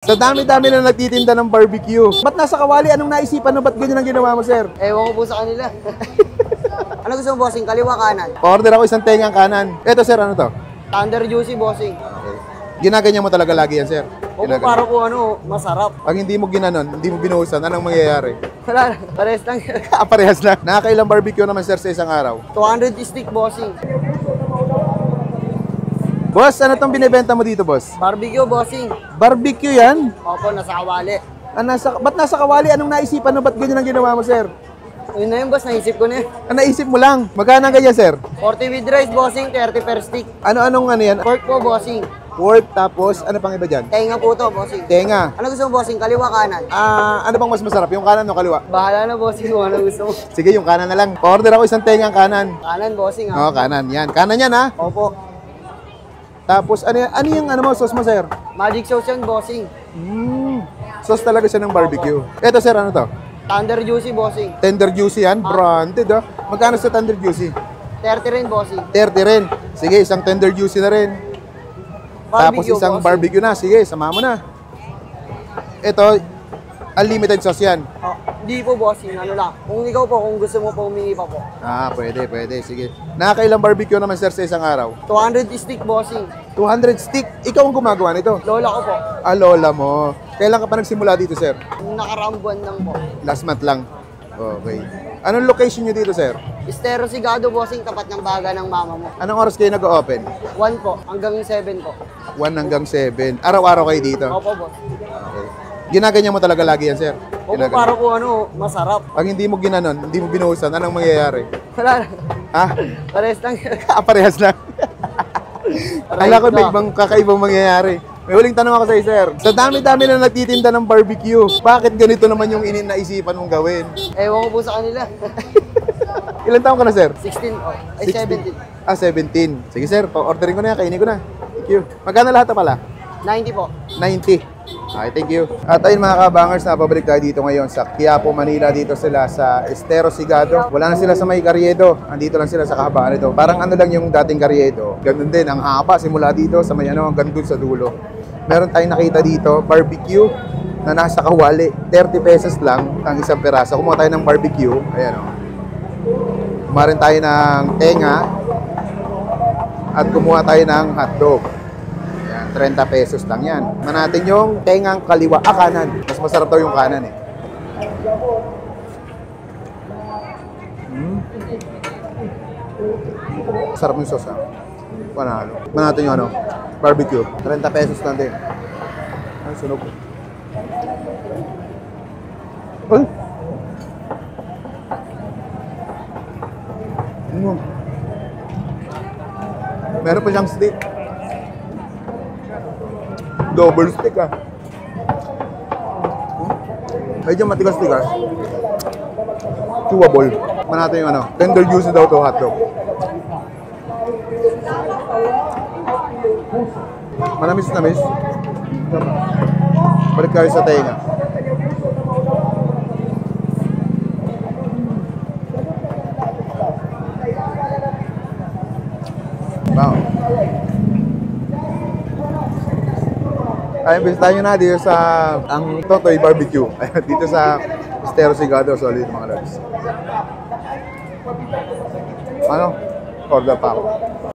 Sa dami-dami na nagtitinda ng barbecue. Ba't nasa kawali? Anong naisipan mo? Ba't ganyan ang ginawa mo, sir? Ewan ko po sa kanila. Ano gusto mo, bossing? Kaliwa, kanan? Order ako isang tengang kanan. Eto, sir, ano to? Thunder juicy, bossing. Okay. Ginaganyan mo talaga lagi yan, sir? Opo, para po masarap. Pag hindi mo ginanon, hindi mo binuhusan, anong mangyayari? Wala lang, parehas lang. Parehas lang. Nakakailang barbecue naman, sir, sa isang araw? 200 stick, bossing. Boss, ano tong binibenta mo dito, boss? Barbecue, bossing. Barbecue yan? Opo, nasa kawali. Ba't nasa kawali? Anong naisipan mo? Ba't ganyan ang ginawa mo, sir? Yun na yun, boss. Naisip ko na yun. Naisip mo lang. Magkano ang ganyan, sir? 40 with rice, bossing. 30 per stick. Anong ano yan? Pork po, bossing. Pork, tapos ano pang iba dyan? Tenga po to, bossing. Tenga. Ano gusto mo, bossing? Kaliwa, kanan? Ano bang mas masarap? Yung kanan o kaliwa? Bahala na, bossing, kung ano gusto mo. Sige, yung kanan na lang. Order ako isang tengang kanan. Kanan, bossing, Oo, ha? kanan. Yan. Kanan yan, ha? Opo. Tapos, ano yung ano mo, sauce mo, sir? Magic sauce yan, bossing. Sauce talaga siya ng barbecue. Eto, sir, ano to? Thunder juicy, bossing. Tender Juicy yan? Branded, ha? Magkano sa Tender Juicy? 30 rin, bossing. 30 rin. Sige, isang Tender Juicy na rin. Tapos isang bossing. barbecue na. Sige, sama mo na. Ito, unlimited sauce yan. Oh, di po, bossing. Ano lang. Kung ikaw po, kung gusto mo po, humingi pa po. Pwede. Sige. Nakakailang barbecue naman, sir, sa isang araw? 200 stick, bossing. 200 stick. Ikaw ang gumagawa nito? Lola ko po. Lola mo. Kailan ka pa nagsimula dito, sir? Nakaraang buwan lang po. Last month lang. Okay. Anong location nyo dito, sir? Estero Sigado, bossing. Tapat ng baga ng mama mo. Anong oras kayo nag-open? 1 po. Hanggang 7 po. 1 hanggang 7. Araw-araw kayo dito? Opo, boss. Okay. Ginaganyan mo talaga lagi yan, sir? Opo, para po masarap. Pag hindi mo ginanon, hindi mo binuhusan, anong mangyayari? Wala lang. Ha? Parehas lang. Parehas lang. Kala ko may ibang kakaibang mangyayari. May huling tanong ako sa iyo, sir. Sa dami-dami na nagtitinda ng barbecue, bakit ganito naman yung naisipan mong gawin? Ewan ko po sa kanila. Ilan taon ka na, sir? 16 po. Ay, 16. 17. 17. Sige, sir. Pa-ordering ko na yan. Kainin ko na. Thank you. Magkano lahat na pala? 90 po. 90. Okay, thank you. At ayun mga kabangers, napabalik tayo dito ngayon sa Quiapo, Manila. Dito sila sa Estero Sigado. Wala na sila sa may Carriedo. Andito lang sila sa kahabaan nito. Parang ano lang yung dating Carriedo. Ganun din, ang haba simula dito sa may hanggang dun sa dulo. Meron tayong nakita dito, barbecue na nasa kawali. 30 pesos lang ang isang peraso. Kumuha tayo ng barbecue. Ayan o. Kumuha rin tayo ng tenga. At kumuha tayo ng hotdog. 30 pesos lang yan. Natin yung tengang kaliwa, kanan. Mas masarap daw yung kanan eh. Sarap yung sauce ha. Panalo. Natin yung barbecue. 30 pesos lang din. Ay, sunog. Ay! Meron pa siyang steak. Double stick ah. Medyo matigas-tigas. Chewable. Manata yung tender juicy daw to hotdog. Manamis-namis. Balik tayo sa tenga. Wow. Ayun, bisitahin nyo na dito sa ang Totoy Barbecue. Ayun, dito sa Estero Sigado. Solid mga lods. Order pa ako.